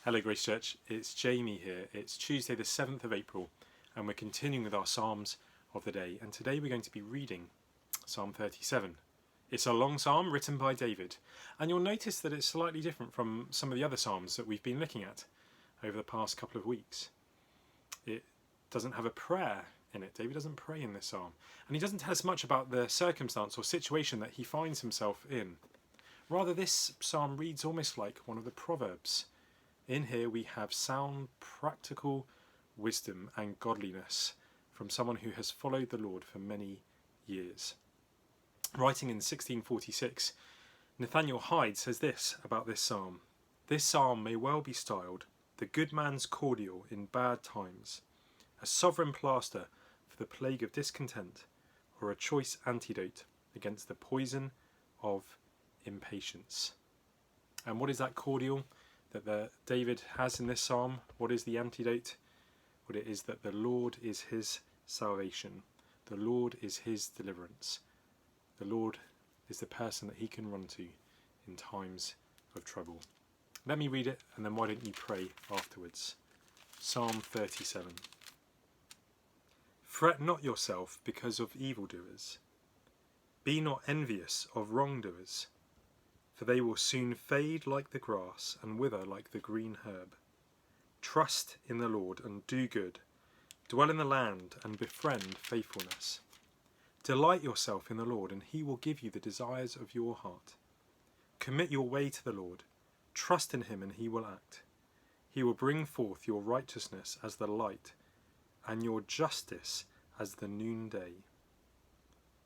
Hello Grace Church, it's Jamie here. It's Tuesday the 7th of April and we're continuing with our Psalms of the day, and today we're going to be reading Psalm 37. It's a long psalm written by David, and you'll notice that it's slightly different from some of the other psalms that we've been looking at over the past couple of weeks. It doesn't have a prayer in it. David doesn't pray in this psalm, and he doesn't tell us much about the circumstance or situation that he finds himself in. Rather, this psalm reads almost like one of the Proverbs. In here we have sound, practical wisdom and godliness from someone who has followed the Lord for many years. Writing in 1646, Nathaniel Hyde says this about this psalm. This psalm may well be styled the good man's cordial in bad times, a sovereign plaster for the plague of discontent, or a choice antidote against the poison of impatience. And what is that cordial that David has in this psalm? What is the antidote? Well, it is that the Lord is his salvation. The Lord is his deliverance. The Lord is the person that he can run to in times of trouble. Let me read it, and then why don't you pray afterwards? Psalm 37. Fret not yourself because of evildoers. Be not envious of wrongdoers, for they will soon fade like the grass and wither like the green herb. Trust in the Lord and do good. Dwell in the land and befriend faithfulness. Delight yourself in the Lord, and he will give you the desires of your heart. Commit your way to the Lord. Trust in him, and he will act. He will bring forth your righteousness as the light, and your justice as the noonday.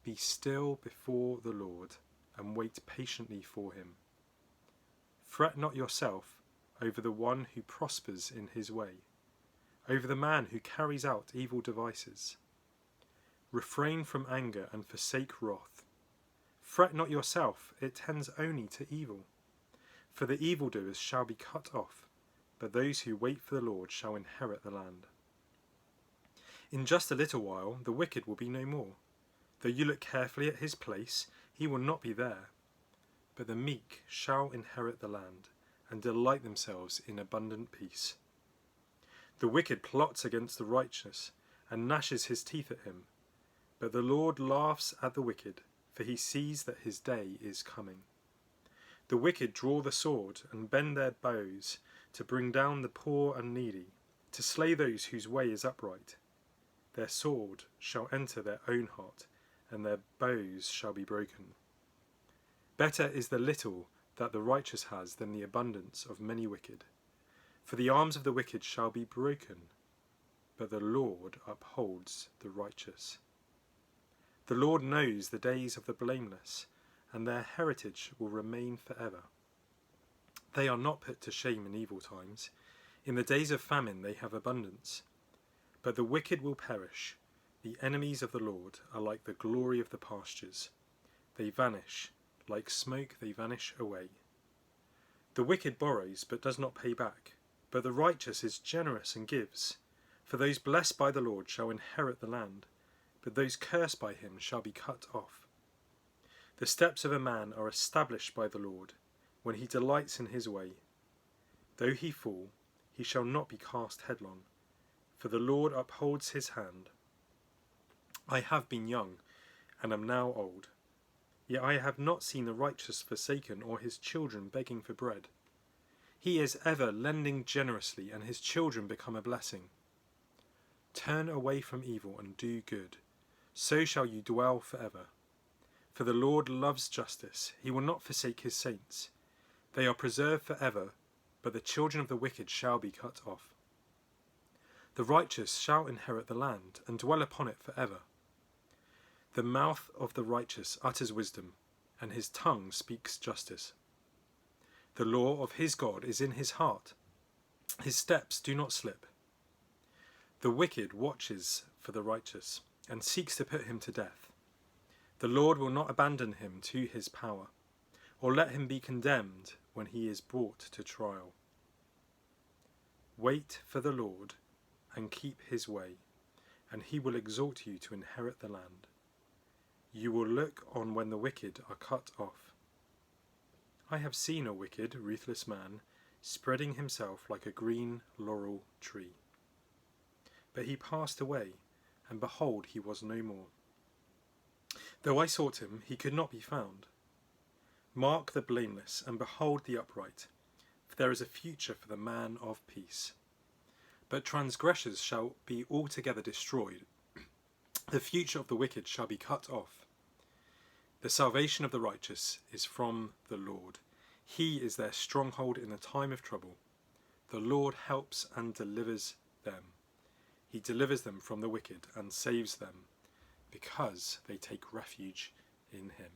Be still before the Lord, and wait patiently for him. Fret not yourself over the one who prospers in his way, over the man who carries out evil devices. Refrain from anger and forsake wrath. Fret not yourself, it tends only to evil. For the evildoers shall be cut off, but those who wait for the Lord shall inherit the land. In just a little while the wicked will be no more. Though you look carefully at his place, he will not be there. But the meek shall inherit the land, and delight themselves in abundant peace. The wicked plots against the righteous, and gnashes his teeth at him. But the Lord laughs at the wicked, for he sees that his day is coming. The wicked draw the sword, and bend their bows, to bring down the poor and needy, to slay those whose way is upright. Their sword shall enter their own heart, and their bows shall be broken. Better is the little that the righteous has than the abundance of many wicked. For the arms of the wicked shall be broken, but the Lord upholds the righteous. The Lord knows the days of the blameless, and their heritage will remain forever. They are not put to shame in evil times. In the days of famine they have abundance. But the wicked will perish. The enemies of the Lord are like the glory of the pastures. They vanish. Like smoke they vanish away. The wicked borrows, but does not pay back. But the righteous is generous and gives. For those blessed by the Lord shall inherit the land, but those cursed by him shall be cut off. The steps of a man are established by the Lord, when he delights in his way. Though he fall, he shall not be cast headlong, for the Lord upholds his hand. I have been young, and am now old, yet I have not seen the righteous forsaken, or his children begging for bread. He is ever lending generously, and his children become a blessing. Turn away from evil and do good, so shall you dwell forever. For the Lord loves justice, he will not forsake his saints. They are preserved forever, but the children of the wicked shall be cut off. The righteous shall inherit the land, and dwell upon it forever. The mouth of the righteous utters wisdom, and his tongue speaks justice. The law of his God is in his heart. His steps do not slip. The wicked watches for the righteous, and seeks to put him to death. The Lord will not abandon him to his power, or let him be condemned when he is brought to trial. Wait for the Lord, and keep his way, and he will exhort you to inherit the land. You will look on when the wicked are cut off. I have seen a wicked, ruthless man spreading himself like a green laurel tree. But he passed away, and behold, he was no more. Though I sought him, he could not be found. Mark the blameless, and behold the upright, for there is a future for the man of peace. But transgressors shall be altogether destroyed. The future of the wicked shall be cut off. The salvation of the righteous is from the Lord. He is their stronghold in the time of trouble. The Lord helps and delivers them. He delivers them from the wicked and saves them, because they take refuge in him.